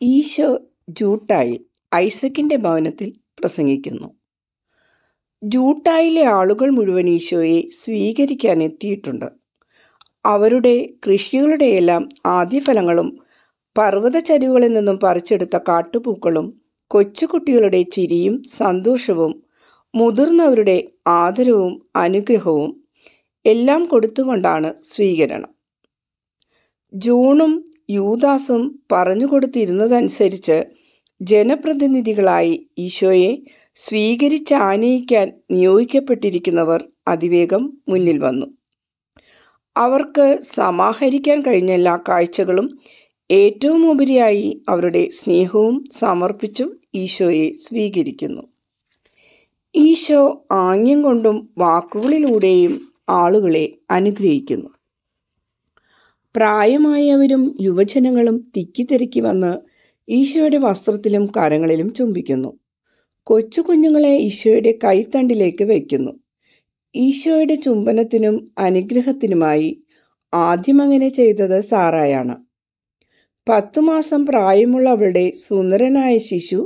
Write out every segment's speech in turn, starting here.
ഈശോ ജൂട്ടായിൽ ഐസക്കിന്റെ ഭവനത്തിൽ പ്രസംഗിക്കുന്നു. ജൂട്ടായിലെ ആളുകൾ മുഴുവൻ ഈശോയെ സ്വീകരിക്കാൻ എത്തിയിട്ടുണ്ട്. അവരുടെ കൃഷികളുടെയെല്ലാം ആദ്യഫലങ്ങളും പർവ്വതച്ചരിവുകളിൽ നിന്നും പറിച്ചെടുത്ത കാട്ടുപൂക്കളും കൊച്ചുകുട്ടികളുടെ ചിരിയും സന്തോഷവും മുതിർന്നവരുടെ ആദരവും അനുഗ്രഹവും എല്ലാം കൊടുത്തുകൊണ്ടാണ് സ്വീകരണം. ജോണും യൂദാസും പറഞ്ഞുകൊടുത്തിരുന്നതനുസരിച്ച് ജനപ്രതിനിധികളായി ഈശോയെ സ്വീകരിച്ചാനയിക്കാൻ നിയോഗിക്കപ്പെട്ടിരിക്കുന്നവർ അതിവേഗം മുന്നിൽ വന്നു. അവർക്ക് സമാഹരിക്കാൻ കഴിഞ്ഞ എല്ലാ കാഴ്ചകളും ഏറ്റവും ഉപരിയായി അവരുടെ സ്നേഹവും സമർപ്പിച്ചും ഈശോയെ സ്വീകരിക്കുന്നു. ഈശോ ആംഗ്യം കൊണ്ടും വാക്കുകളിലൂടെയും ആളുകളെ അനുഗ്രഹിക്കുന്നു. പ്രായമായവരും യുവജനങ്ങളും തിക്കിത്തിരക്കി വന്ന് ഈശോയുടെ വസ്ത്രത്തിലും കരങ്ങളിലും ചുംബിക്കുന്നു. കൊച്ചു കുഞ്ഞുങ്ങളെ ഈശോയുടെ കൈത്തണ്ടിലേക്ക് വയ്ക്കുന്നു. ഈശോയുടെ ചുംബനത്തിനും അനുഗ്രഹത്തിനുമായി ആദ്യം അങ്ങനെ ചെയ്തത് സാറായാണ്. 10 മാസം പ്രായമുള്ള അവളുടെ സുന്ദരനായ ശിശു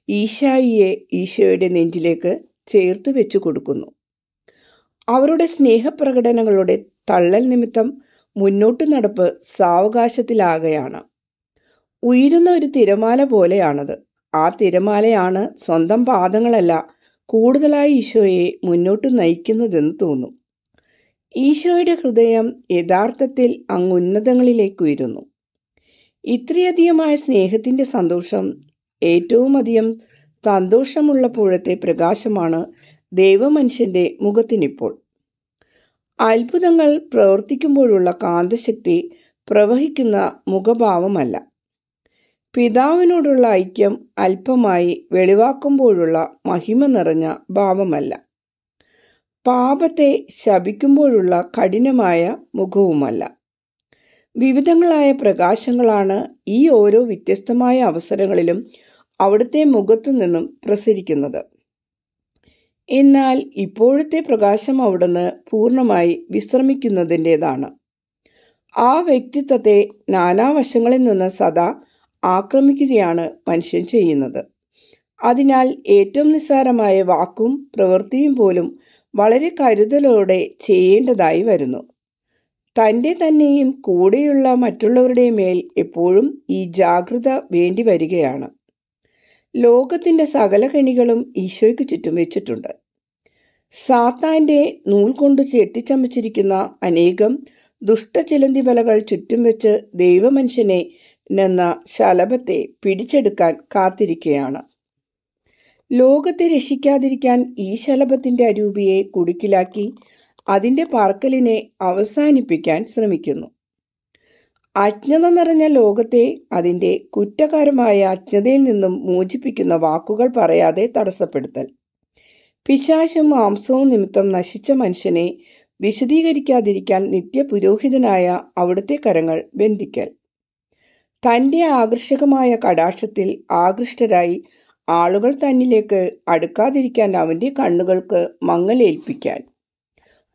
ഈശായിയെ ഈശോയുടെ നെഞ്ചിലേക്ക് ചേർത്ത് വെച്ചു കൊടുക്കുന്നു. അവരുടെ സ്നേഹപ്രകടനങ്ങളുടെ തള്ളൽ നിമിത്തം മുന്നോട്ട് നടപ്പ് സാവകാശത്തിലാകയാണ്. ഉയരുന്ന ഒരു തിരമാല പോലെയാണത്. ആ തിരമാലയാണ് സ്വന്തം പാദങ്ങളല്ല കൂടുതലായി ഈശോയെ മുന്നോട്ട് നയിക്കുന്നതെന്ന് തോന്നും. ഈശോയുടെ ഹൃദയം യഥാർത്ഥത്തിൽ അങ്ങുന്നതങ്ങളിലേക്ക് ഉയരുന്നു. ഇത്രയധികമായ സ്നേഹത്തിൻ്റെ സന്തോഷം, ഏറ്റവും അധികം സന്തോഷമുള്ളപ്പോഴത്തെ പ്രകാശമാണ് ദൈവമനുഷ്യൻ്റെ മുഖത്തിനിപ്പോൾ. അത്ഭുതങ്ങൾ പ്രവർത്തിക്കുമ്പോഴുള്ള കാന്തശക്തി പ്രവഹിക്കുന്ന മുഖഭാവമല്ല. പിതാവിനോടുള്ള ഐക്യം അല്പമായി വെളിവാക്കുമ്പോഴുള്ള മഹിമ നിറഞ്ഞ ഭാവമല്ല. പാപത്തെ ശപിക്കുമ്പോഴുള്ള കഠിനമായ മുഖവുമല്ല. വിവിധങ്ങളായ പ്രകാശങ്ങളാണ് ഈ ഓരോ വ്യത്യസ്തമായ അവസരങ്ങളിലും അവിടുത്തെ മുഖത്തു നിന്നും പ്രസരിക്കുന്നത്. എന്നാൽ ഇപ്പോഴത്തെ പ്രകാശം അവിടുന്ന് പൂർണ്ണമായി വിശ്രമിക്കുന്നതിൻ്റെതാണ്. ആ വ്യക്തിത്വത്തെ നാനാവശങ്ങളിൽ നിന്ന് സദാ ആക്രമിക്കുകയാണ് മനുഷ്യൻ ചെയ്യുന്നത്. അതിനാൽ ഏറ്റവും നിസ്സാരമായ വാക്കും പ്രവൃത്തിയും പോലും വളരെ കരുതലോടെ ചെയ്യേണ്ടതായി വരുന്നു. തൻ്റെ തന്നെയും കൂടെയുള്ള മറ്റുള്ളവരുടെ മേൽ എപ്പോഴും ഈ ജാഗ്രത വേണ്ടി വരികയാണ്. ലോകത്തിൻ്റെ സകല കെണികളും ഈശോയ്ക്ക് ചുറ്റും വെച്ചിട്ടുണ്ട്. സാത്താൻ്റെ നൂൽ കൊണ്ട് ചെട്ടിച്ചമച്ചിരിക്കുന്ന അനേകം ദുഷ്ടചിലന്തി വലകൾ ചുറ്റും വെച്ച് ദൈവമനുഷ്യനെ എന്ന ശലഭത്തെ പിടിച്ചെടുക്കാൻ കാത്തിരിക്കുകയാണ്. ലോകത്തെ രക്ഷിക്കാതിരിക്കാൻ ഈ ശലഭത്തിൻ്റെ അരൂപിയെ കുടുക്കിലാക്കി അതിൻ്റെ പറക്കലിനെ അവസാനിപ്പിക്കാൻ ശ്രമിക്കുന്നു. അജ്ഞത നിറഞ്ഞ ലോകത്തെ അതിൻ്റെ കുറ്റകരമായ അജ്ഞതയിൽ നിന്നും മോചിപ്പിക്കുന്ന വാക്കുകൾ പറയാതെ തടസ്സപ്പെടുത്തൽ. പിശാചും മാംസവും നിമിത്തം നശിച്ച മനുഷ്യനെ വിശദീകരിക്കാതിരിക്കാൻ നിത്യപുരോഹിതനായ അവിടുത്തെ കരങ്ങൾ ബന്ധിക്കൽ. തൻ്റെ ആകർഷകമായ കടാക്ഷത്തിൽ ആകൃഷ്ടരായി ആളുകൾ തന്നിലേക്ക് അടുക്കാതിരിക്കാൻ അവൻ്റെ കണ്ണുകൾക്ക് മങ്ങലേൽപ്പിക്കാൻ.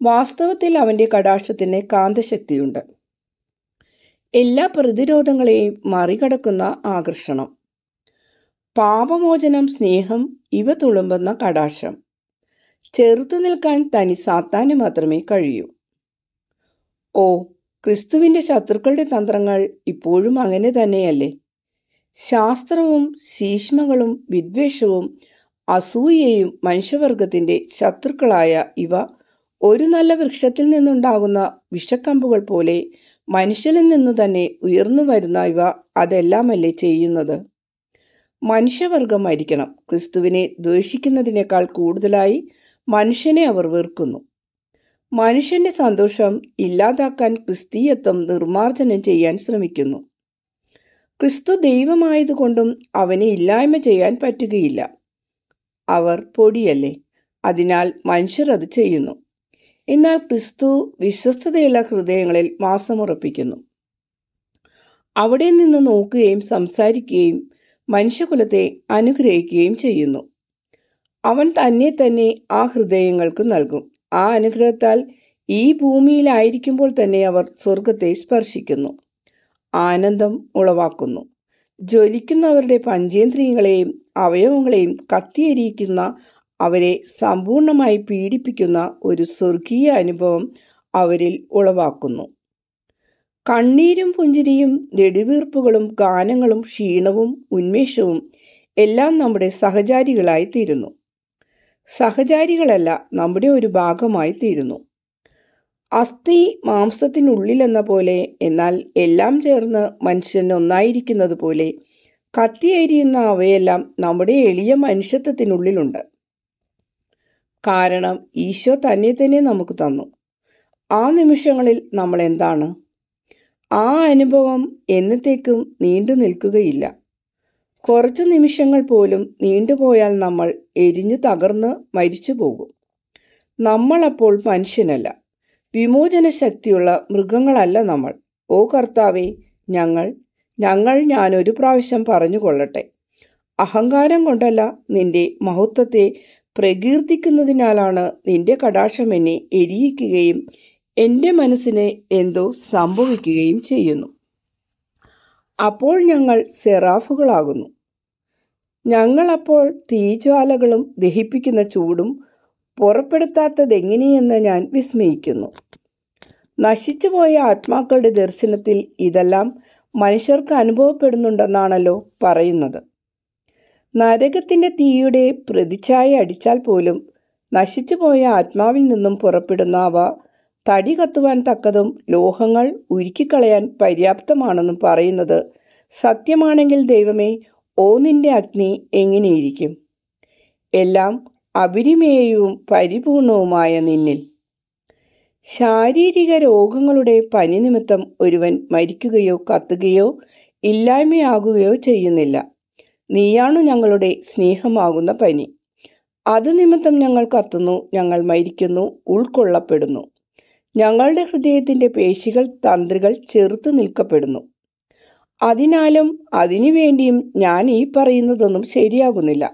വാസ്തവത്തിൽ അവൻ്റെ കടാക്ഷത്തിന് കാന്തശക്തിയുണ്ട്. എല്ലാ പ്രതിരോധങ്ങളെയും മറികടക്കുന്ന ആകർഷണം, പാപമോചനം, സ്നേഹം, ഇവ തുളുമ്പുന്ന കടാക്ഷം. ചെറുത്തു നിൽക്കാൻ തനി സാത്താന് മാത്രമേ കഴിയൂ. ഓ, ക്രിസ്തുവിൻ്റെ ശത്രുക്കളുടെ തന്ത്രങ്ങൾ ഇപ്പോഴും അങ്ങനെ തന്നെയല്ലേ? ശാസ്ത്രവും ശീഷ്മകളും വിദ്വേഷവും അസൂയയും മനുഷ്യവർഗത്തിൻ്റെ ശത്രുക്കളായ ഇവ ഒരു നല്ല വൃക്ഷത്തിൽ നിന്നുണ്ടാകുന്ന വിഷക്കമ്പുകൾ പോലെ മനുഷ്യനിൽ നിന്നു തന്നെ ഉയർന്നു വരുന്ന ഇവ അതെല്ലാമല്ലേ ചെയ്യുന്നത്? മനുഷ്യവർഗം മരിക്കണം. ക്രിസ്തുവിനെ ദ്വേഷിക്കുന്നതിനേക്കാൾ കൂടുതലായി മനുഷ്യനെ അവർ വെറുക്കുന്നു. മനുഷ്യൻ്റെ സന്തോഷം ഇല്ലാതാക്കാൻ ക്രിസ്തീയത്വം നിർമ്മാർജ്ജനം ചെയ്യാൻ ശ്രമിക്കുന്നു. ക്രിസ്തു ദൈവമായതുകൊണ്ടും അവനെ ഇല്ലായ്മ ചെയ്യാൻ പറ്റുകയില്ല. അവർ പൊടിയല്ലേ, അതിനാൽ മനുഷ്യർ അത് ചെയ്യുന്നു. എന്നാൽ ക്രിസ്തു വിശ്വസ്തതയുള്ള ഹൃദയങ്ങളിൽ വാസമുറപ്പിക്കുന്നു. അവിടെ നിന്ന് നോക്കുകയും സംസാരിക്കുകയും മനുഷ്യകുലത്തെ അനുഗ്രഹിക്കുകയും ചെയ്യുന്നു. അവൻ തന്നെ ആ ഹൃദയങ്ങൾക്ക് നൽകും. ആ അനുഗ്രഹത്താൽ ഈ ഭൂമിയിലായിരിക്കുമ്പോൾ തന്നെ അവർ സ്വർഗത്തെ സ്പർശിക്കുന്നു, ആനന്ദം ഉളവാക്കുന്നു. ജ്വലിക്കുന്നവരുടെ പഞ്ചേന്ദ്രിയങ്ങളെയും അവയവങ്ങളെയും കത്തിയെരിയിക്കുന്ന, അവരെ സമ്പൂർണമായി പീഡിപ്പിക്കുന്ന ഒരു സ്വർഗീയ അനുഭവം അവരിൽ ഉളവാക്കുന്നു. കണ്ണീരും പുഞ്ചിരിയും നെടുവീർപ്പുകളും ഗാനങ്ങളും ക്ഷീണവും ഉന്മേഷവും എല്ലാം നമ്മുടെ സഹചാരികളായി തീരുന്നു. സഹചാരികളല്ല, നമ്മുടെ ഒരു ഭാഗമായി തീരുന്നു. അസ്ഥി മാംസത്തിനുള്ളിലെന്ന പോലെ, എന്നാൽ എല്ലാം ചേർന്ന് മനുഷ്യൻ ഒന്നായിരിക്കുന്നത് പോലെ കത്തിയെരിയുന്ന അവയെല്ലാം നമ്മുടെ എളിയ മനുഷ്യത്വത്തിനുള്ളിലുണ്ട്. കാരണം ഈശോ തന്നെ നമുക്ക് തന്നു. ആ നിമിഷങ്ങളിൽ നമ്മൾ എന്താണ്? ആ അനുഭവം എന്നത്തേക്കും നീണ്ടു നിൽക്കുകയില്ല. കുറച്ചു നിമിഷങ്ങൾ പോലും നീണ്ടുപോയാൽ നമ്മൾ എരിഞ്ഞു തകർന്ന് മരിച്ചു പോകും. നമ്മളപ്പോൾ മനുഷ്യനല്ല, വിമോചന ശക്തിയുള്ള മൃഗങ്ങളല്ല നമ്മൾ. ഓ കർത്താവേ, ഞാനൊരു പ്രാവശ്യം പറഞ്ഞുകൊള്ളട്ടെ. അഹങ്കാരം കൊണ്ടല്ല, നിന്റെ മഹത്വത്തെ പ്രകീർത്തിക്കുന്നതിനാലാണ് നിന്റെ കടാക്ഷം എന്നെ എരിയിക്കുകയും എൻ്റെ മനസ്സിന് എന്തോ സംഭവിക്കുകയും ചെയ്യുന്നു. അപ്പോൾ ഞങ്ങൾ സെറാഫുകളാകുന്നു. ഞങ്ങളപ്പോൾ തീജ്വാലകളും ദഹിപ്പിക്കുന്ന ചൂടും പുറപ്പെടുത്താത്തതെങ്ങനെയെന്ന് ഞാൻ വിസ്മയിക്കുന്നു. നശിച്ചുപോയ ആത്മാക്കളുടെ ദർശനത്തിൽ ഇതെല്ലാം മനുഷ്യർക്ക് അനുഭവപ്പെടുന്നുണ്ടെന്നാണല്ലോ പറയുന്നത്. നരകത്തിൻ്റെ തീയുടെ പ്രതിച്ഛായ അടിച്ചാൽ പോലും നശിച്ചുപോയ ആത്മാവിൽ നിന്നും പുറപ്പെടുന്ന അവ തടി കത്തുവാൻ തക്കതും ലോഹങ്ങൾ ഉരുക്കിക്കളയാൻ പര്യാപ്തമാണെന്നും പറയുന്നത് സത്യമാണെങ്കിൽ ദൈവമേ, നിന്റെ അഗ്നി എങ്ങനെയിരിക്കും? എല്ലാം അപരിമേയവും പരിപൂർണവുമായ നിന്നിൽ. ശാരീരിക രോഗങ്ങളുടെ പനി നിമിത്തം ഒരുവൻ മരിക്കുകയോ കത്തുകയോ ഇല്ലായ്മയാകുകയോ ചെയ്യുന്നില്ല. നീയാണു ഞങ്ങളുടെ സ്നേഹമാകുന്ന പനി. അത് നിമിത്തം ഞങ്ങൾ കത്തുന്നു, ഞങ്ങൾ മരിക്കുന്നു, ഉൾക്കൊള്ളപ്പെടുന്നു. ഞങ്ങളുടെ ഹൃദയത്തിൻ്റെ പേശികൾ, തന്ത്രികൾ ചെറുത്തു നിൽക്കപ്പെടുന്നു. അതിനാലും അതിനുവേണ്ടിയും ഞാൻ ഈ പറയുന്നതൊന്നും ശരിയാകുന്നില്ല.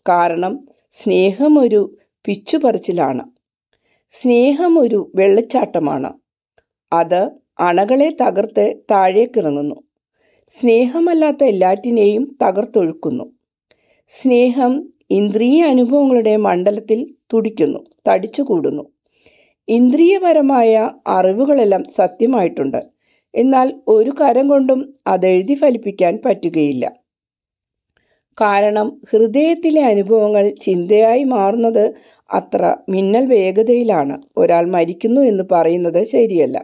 കാരണം സ്നേഹം ഒരു പിച്ചുപറിച്ചിലാണ്. സ്നേഹം ഒരു വെള്ളച്ചാട്ടമാണ്. അത് അണകളെ തകർത്ത് താഴേക്കിറങ്ങുന്നു. സ്നേഹമല്ലാത്ത എല്ലാറ്റിനെയും തകർത്തൊഴുക്കുന്നു. സ്നേഹം ഇന്ദ്രിയ അനുഭവങ്ങളുടെ മണ്ഡലത്തിൽ തുടിക്കുന്നു, തടിച്ചുകൂടുന്നു. ഇന്ദ്രിയപരമായ അറിവുകളെല്ലാം സത്യമായിട്ടുണ്ട്. എന്നാൽ ഒരു കരം കൊണ്ടും അതെഴുതി ഫലിപ്പിക്കാൻ പറ്റുകയില്ല. കാരണം ഹൃദയത്തിലെ അനുഭവങ്ങൾ ചിന്തയായി മാറുന്നത് അത്ര മിന്നൽ വേഗതയിലാണ്. ഒരാൾ മരിക്കുന്നു എന്ന് പറയുന്നത് ശരിയല്ല.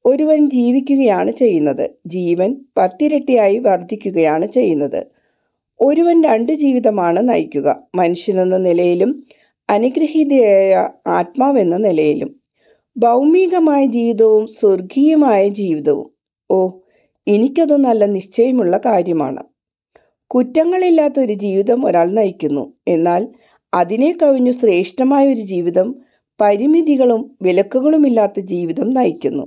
ഒരുവൻ ജീവിക്കുകയാണ് ചെയ്യുന്നത്. ജീവൻ 10 ഇരട്ടിയായി വർദ്ധിക്കുകയാണ് ചെയ്യുന്നത്. ഒരുവൻ 2 ജീവിതമാണ് നയിക്കുക, മനുഷ്യനെന്ന നിലയിലും അനുഗ്രഹീതയായ ആത്മാവെന്ന നിലയിലും. ഭൗമികമായ ജീവിതവും സ്വർഗീയമായ ജീവിതവും. എനിക്കത് നല്ല നിശ്ചയമുള്ള കാര്യമാണ്. കുറ്റങ്ങളില്ലാത്തൊരു ജീവിതം ഒരാൾ നയിക്കുന്നു. എന്നാൽ അതിനെ കവിഞ്ഞു ശ്രേഷ്ഠമായൊരു ജീവിതം, പരിമിതികളും വിലക്കുകളുമില്ലാത്ത ജീവിതം നയിക്കുന്നു.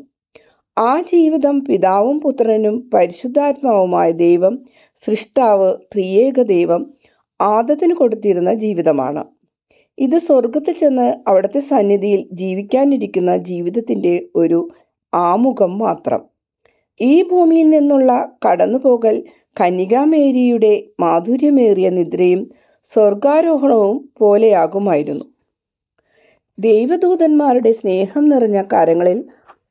ആ ജീവിതം പിതാവും പുത്രനും പരിശുദ്ധാത്മാവുമായ ദൈവം, സൃഷ്ടാവ്, ത്രിയേക ദൈവം ആദത്തിന് കൊടുത്തിരുന്ന ജീവിതമാണ്. ഇത് സ്വർഗത്തിൽ ചെന്ന് അവിടുത്തെ സന്നിധിയിൽ ജീവിക്കാനിരിക്കുന്ന ജീവിതത്തിൻ്റെ ഒരു ആമുഖം മാത്രം. ഈ ഭൂമിയിൽ നിന്നുള്ള കടന്നുപോകൽ കന്യകാമേരിയുടെ മാധുര്യമേറിയ നിദ്രയും സ്വർഗാരോഹണവും പോലെയാകുമായിരുന്നു. ദൈവദൂതന്മാരുടെ സ്നേഹം നിറഞ്ഞ കരങ്ങളിൽ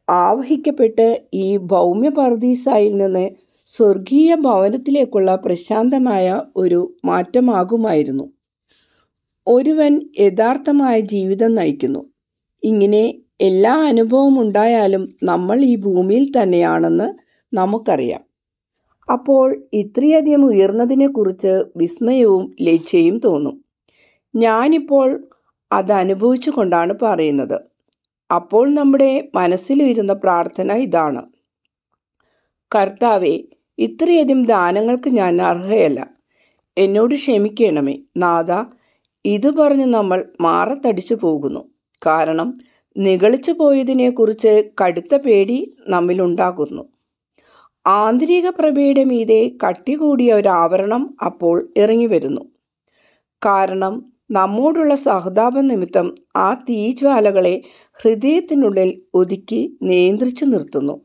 ആവഹിക്കപ്പെട്ട് ഈ ഭൗമ്യ പർദീസായിൽ നിന്ന് സ്വർഗീയ ഭവനത്തിലേക്കുള്ള പ്രശാന്തമായ ഒരു മാറ്റമാകുമായിരുന്നു. ഒരുവൻ യഥാർത്ഥമായ ജീവിതം നയിക്കുന്നു. ഇങ്ങനെ എല്ലാ അനുഭവവും ഉണ്ടായാലും നമ്മൾ ഈ ഭൂമിയിൽ തന്നെയാണെന്ന് നമുക്കറിയാം. അപ്പോൾ ഇത്രയധികം ഉയർന്നതിനെക്കുറിച്ച് വിസ്മയവും ലജ്ജയും തോന്നും. ഞാനിപ്പോൾ അത് അനുഭവിച്ചു കൊണ്ടാണ് പറയുന്നത്. അപ്പോൾ നമ്മുടെ മനസ്സിൽ വരുന്ന പ്രാർത്ഥന ഇതാണ്: കർത്താവേ, ഇത്രയധികം ദാനങ്ങൾക്ക് ഞാൻ അർഹയല്ല. എന്നോട് ക്ഷമിക്കണമേ നാഥ. ഇത് പറഞ്ഞ് നമ്മൾ മാറത്തടിച്ചു പോകുന്നു. കാരണം നിഗളിച്ചു പോയതിനെക്കുറിച്ച് കടുത്ത പേടി നമ്മിലുണ്ടാകുന്നു. ആന്തരിക പ്രഭയുടെ മീതെ കട്ടി കൂടിയ ഒരു ആവരണം അപ്പോൾ ഇറങ്ങി വരുന്നു. കാരണം നമ്മോടുള്ള സഹതാപ നിമിത്തം ആ തീജ്വാലകളെ ഹൃദയത്തിനുള്ളിൽ ഒതുക്കി നിയന്ത്രിച്ചു നിർത്തുന്നു.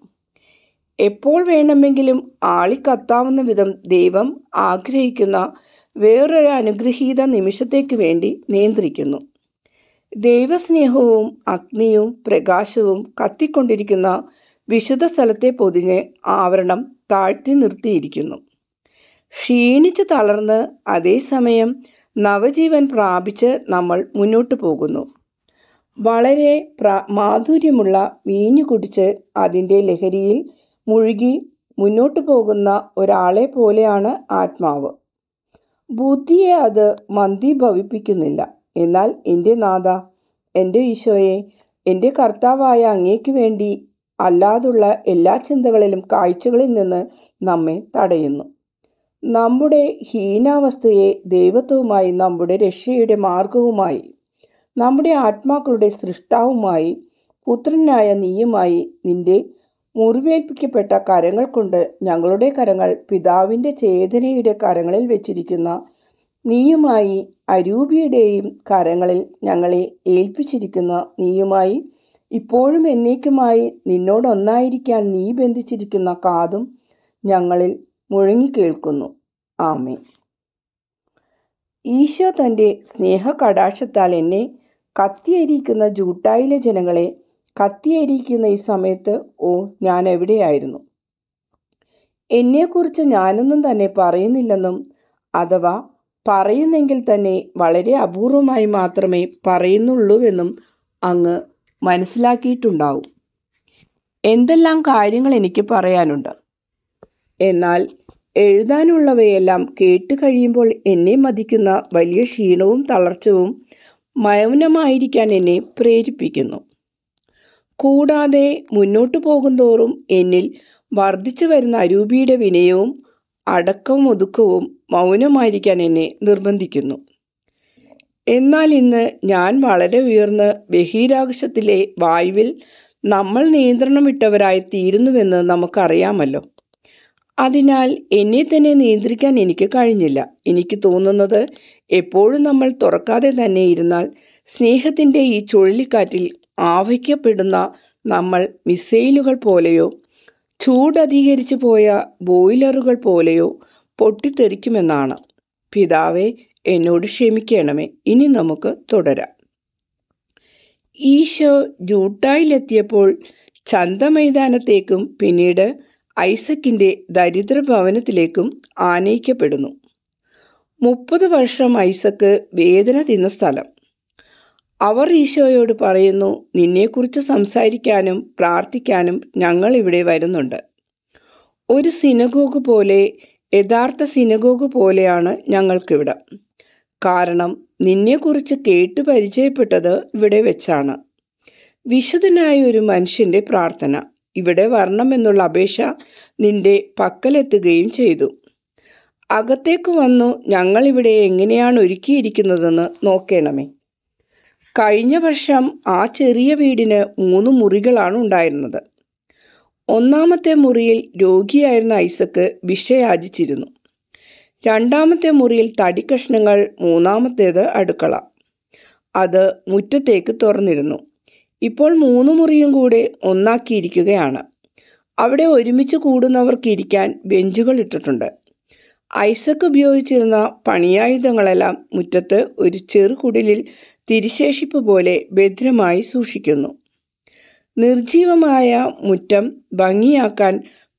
എപ്പോൾ വേണമെങ്കിലും ആളിക്കത്താവുന്ന വിധം ദൈവം ആഗ്രഹിക്കുന്ന വേറൊരു അനുഗ്രഹീത നിമിഷത്തേക്ക് വേണ്ടി നിയന്ത്രിക്കുന്നു. ദൈവസ്നേഹവും അഗ്നിയും പ്രകാശവും കത്തിക്കൊണ്ടിരിക്കുന്ന വിശുദ്ധ സ്ഥലത്തെ പൊതിഞ്ഞ് ആവരണം താഴ്ത്തി നിർത്തിയിരിക്കുന്നു. ക്ഷീണിച്ച് തളർന്ന് അതേസമയം നവജീവൻ പ്രാപിച്ച് നമ്മൾ മുന്നോട്ട് പോകുന്നു. വളരെ മാധുര്യമുള്ള വീഞ്ഞു കുടിച്ച് അതിൻ്റെ ലഹരിയിൽ മുഴുകി മുന്നോട്ട് പോകുന്ന ഒരാളെ പോലെയാണ് ആത്മാവ്. ബുദ്ധിയെ അത് മന്ദീഭവിപ്പിക്കുന്നില്ല. എന്നാൽ എൻ്റെ നാഥ, എൻ്റെ ഈശോയെ, എൻ്റെ കർത്താവായ അങ്ങേക്ക് വേണ്ടി അല്ലാതുള്ള എല്ലാ ചിന്തകളിലും കാഴ്ചകളിൽ നിന്ന് നമ്മെ തടയുന്നു. നമ്മുടെ ഹീനാവസ്ഥയെ ദൈവത്വവുമായി, നമ്മുടെ രക്ഷയുടെ മാർഗവുമായി, നമ്മുടെ ആത്മാക്കളുടെ സൃഷ്ടാവുമായി, പുത്രനായ നീയുമായി, നിന്റെ മുറിവേൽപ്പിക്കപ്പെട്ട കരങ്ങൾ കൊണ്ട് ഞങ്ങളുടെ കരങ്ങൾ പിതാവിൻ്റെ ചേതനയുടെ കരങ്ങളിൽ വെച്ചിരിക്കുന്ന നീയുമായി, അരൂപിയുടെയും കരങ്ങളിൽ ഞങ്ങളെ ഏൽപ്പിച്ചിരിക്കുന്ന നീയുമായി, ഇപ്പോഴും എന്നേക്കുമായി നിന്നോടൊന്നായിരിക്കാൻ നീ ബന്ധിച്ചിരിക്കുന്ന കാതും ഞങ്ങളിൽ മുഴങ്ങിക്കേൾക്കുന്നു. ആമേൻ. ഈശോ തൻ്റെ സ്നേഹകടാക്ഷത്താൽ എന്നെ കത്തിയരിക്കുന്ന ജൂട്ടായിലെ ജനങ്ങളെ കത്തിയരിക്കുന്ന ഈ സമയത്ത് ഞാൻ എവിടെയായിരുന്നു? എന്നെക്കുറിച്ച് ഞാനൊന്നും തന്നെ പറയുന്നില്ലെന്നും, അഥവാ പറയുന്നെങ്കിൽ തന്നെ വളരെ അപൂർവമായി മാത്രമേ പറയുന്നുള്ളൂവെന്നും അങ്ങ് മനസ്സിലാക്കിയിട്ടുണ്ടാവും. എന്തെല്ലാം കാര്യങ്ങൾ എനിക്ക് പറയാനുണ്ട്. എന്നാൽ എഴുതാനുള്ളവയെല്ലാം കേട്ട് കഴിയുമ്പോൾ എന്നെ മതിക്കുന്ന വലിയ ക്ഷീണവും തളർച്ചയും മൗനമായിരിക്കാൻ എന്നെ പ്രേരിപ്പിക്കുന്നു. കൂടാതെ മുന്നോട്ടു പോകുന്തോറും എന്നിൽ വർദ്ധിച്ചു വരുന്ന അരൂപിയുടെ വിനയവും അടക്കവും ഒതുക്കവും മൗനമായിരിക്കാൻ എന്നെ നിർബന്ധിക്കുന്നു. എന്നാൽ ഇന്ന് ഞാൻ വളരെ ഉയർന്ന് ബഹിരാകാശത്തിലെ വായുവിൽ നമ്മൾ നിയന്ത്രണം വിട്ടവരായി തീരുന്നുവെന്ന് നമുക്കറിയാമല്ലോ. അതിനാൽ എന്നെ തന്നെ നിയന്ത്രിക്കാൻ എനിക്ക് കഴിഞ്ഞില്ല. എനിക്ക് തോന്നുന്നത്, എപ്പോഴും നമ്മൾ തുറക്കാതെ തന്നെ ഇരുന്നാൽ സ്നേഹത്തിൻ്റെ ഈ ചുഴലിക്കാറ്റിൽ ആവഹിക്കപ്പെടുന്ന നമ്മൾ മിസൈലുകൾ പോലെയോ ചൂടധികരിച്ചു പോയ ബോയിലറുകൾ പോലെയോ പൊട്ടിത്തെറിക്കുമെന്നാണ്. പിതാവേ, എന്നോട് ക്ഷമിക്കണമേ. ഇനി നമുക്ക് തുടരാം. ഈശോ ജൂട്ടായിലെത്തിയപ്പോൾ ചന്തമൈതാനത്തേക്കും പിന്നീട് ഐസക്കിൻ്റെ ദരിദ്ര ഭവനത്തിലേക്കും ആനയിക്കപ്പെടുന്നു. 30 വർഷം ഐസക്ക് വേദന തിന്ന സ്ഥലം. അവർ ഈശോയോട് പറയുന്നു, നിന്നെക്കുറിച്ച് സംസാരിക്കാനും പ്രാർത്ഥിക്കാനും ഞങ്ങൾ ഇവിടെ വരുന്നുണ്ട്. ഒരു സിനഗോഗ് പോലെ, യഥാർത്ഥ സിനഗോഗ് പോലെയാണ് ഞങ്ങൾക്കിവിടെ. കാരണം നിന്നെക്കുറിച്ച് കേട്ട് പരിചയപ്പെട്ടത് ഇവിടെ വെച്ചാണ്. വിശുദ്ധനായ ഒരു മനുഷ്യൻ്റെ പ്രാർത്ഥന ഇവിടെ വരണമെന്നുള്ള അപേക്ഷ നിന്റെ പക്കലെത്തുകയും ചെയ്തു. അകത്തേക്ക് വന്നു ഞങ്ങളിവിടെ എങ്ങനെയാണ് ഒരുക്കിയിരിക്കുന്നതെന്ന് നോക്കണമേ. കഴിഞ്ഞ വർഷം ആ ചെറിയ വീടിന് 3 മുറികളാണ് ഉണ്ടായിരുന്നത്. ഒന്നാമത്തെ മുറിയിൽ രോഗിയായിരുന്ന ഐസക്ക് ഭിക്ഷ യാചിച്ചിരുന്നു. രണ്ടാമത്തെ മുറിയിൽ തടിക്കഷ്ണങ്ങൾ, മൂന്നാമത്തേത് അടുക്കള. അത് മുറ്റത്തേക്ക് തുറന്നിരുന്നു. ഇപ്പോൾ 3 മുറിയും കൂടെ ഒന്നാക്കിയിരിക്കുകയാണ്. അവിടെ ഒരുമിച്ച് കൂടുന്നവർക്ക് ഇരിക്കാൻ ബെഞ്ചുകൾ ഇട്ടിട്ടുണ്ട്. ഐസക്ക് ഉപയോഗിച്ചിരുന്ന പണിയായുധങ്ങളെല്ലാം മുറ്റത്ത് ഒരു ചെറു കുടിലിൽ തിരിശേഷിപ്പ് പോലെ ഭദ്രമായി സൂക്ഷിക്കുന്നു. നിർജീവമായ മുറ്റം ഭംഗിയാക്കാൻ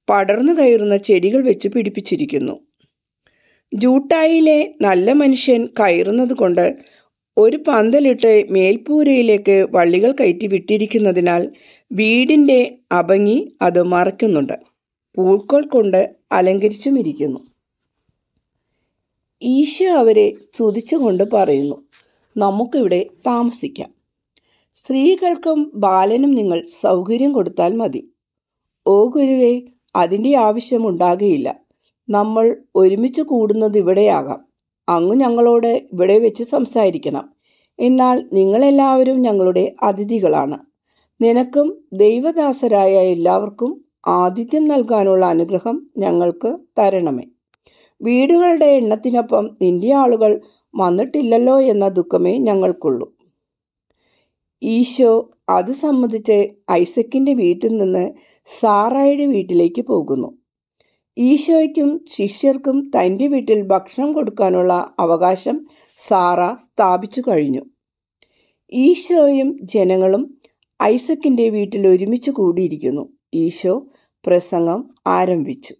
പടർന്നു കയറുന്ന ചെടികൾ വെച്ച് പിടിപ്പിച്ചിരിക്കുന്നു. ജൂട്ടായിലെ നല്ല മനുഷ്യൻ കയറുന്നത് കൊണ്ട് ഒരു പന്തലിട്ട് മേൽപ്പൂരയിലേക്ക് വള്ളികൾ കയറ്റി വിട്ടിരിക്കുന്നതിനാൽ വീടിൻ്റെ അഭംഗി അത് മറയ്ക്കുന്നുണ്ട്. പൂക്കൾ കൊണ്ട് അലങ്കരിച്ചുമിരിക്കുന്നു. ഈശോ അവരെ സ്തുതിച്ചുകൊണ്ട് പറയുന്നു, നമുക്കിവിടെ താമസിക്കാം. സ്ത്രീകൾക്കും ബാലനും നിങ്ങൾ സൗകര്യം കൊടുത്താൽ മതി. ഓ ഗുരുവേ, അതിൻ്റെ ആവശ്യമുണ്ടാകുകയില്ല. നമ്മൾ ഒരുമിച്ച് കൂടുന്നത് ഇവിടെയാകാം. അങ്ങ് ഞങ്ങളോട് ഇവിടെ വെച്ച് സംസാരിക്കണം. എന്നാൽ നിങ്ങളെല്ലാവരും ഞങ്ങളുടെ അതിഥികളാണ്. നിനക്കും ദൈവദാസരായ എല്ലാവർക്കും ആതിഥ്യം നൽകാനുള്ള അനുഗ്രഹം ഞങ്ങൾക്ക് തരണമേ. വീടുകളുടെ എണ്ണത്തിനൊപ്പം നിന്റെ ആളുകൾ വന്നിട്ടില്ലല്ലോ എന്ന ദുഃഖമേ ഞങ്ങൾക്കുള്ളൂ. ഈശോ അത് സമ്മതിച്ച് ഐസക്കിൻ്റെ വീട്ടിൽ നിന്ന് സാറായുടെ വീട്ടിലേക്ക് പോകുന്നു. ഈശോയ്ക്കും ശിഷ്യർക്കും തൻ്റെ വീട്ടിൽ ഭക്ഷണം കൊടുക്കാനുള്ള അവകാശം സാറ സ്ഥാപിച്ചു കഴിഞ്ഞു. ഈശോയും ജനങ്ങളും ഐസക്കിൻ്റെ വീട്ടിൽ ഒരുമിച്ച് കൂടിയിരിക്കുന്നു. ഈശോ പ്രസംഗം ആരംഭിച്ചു.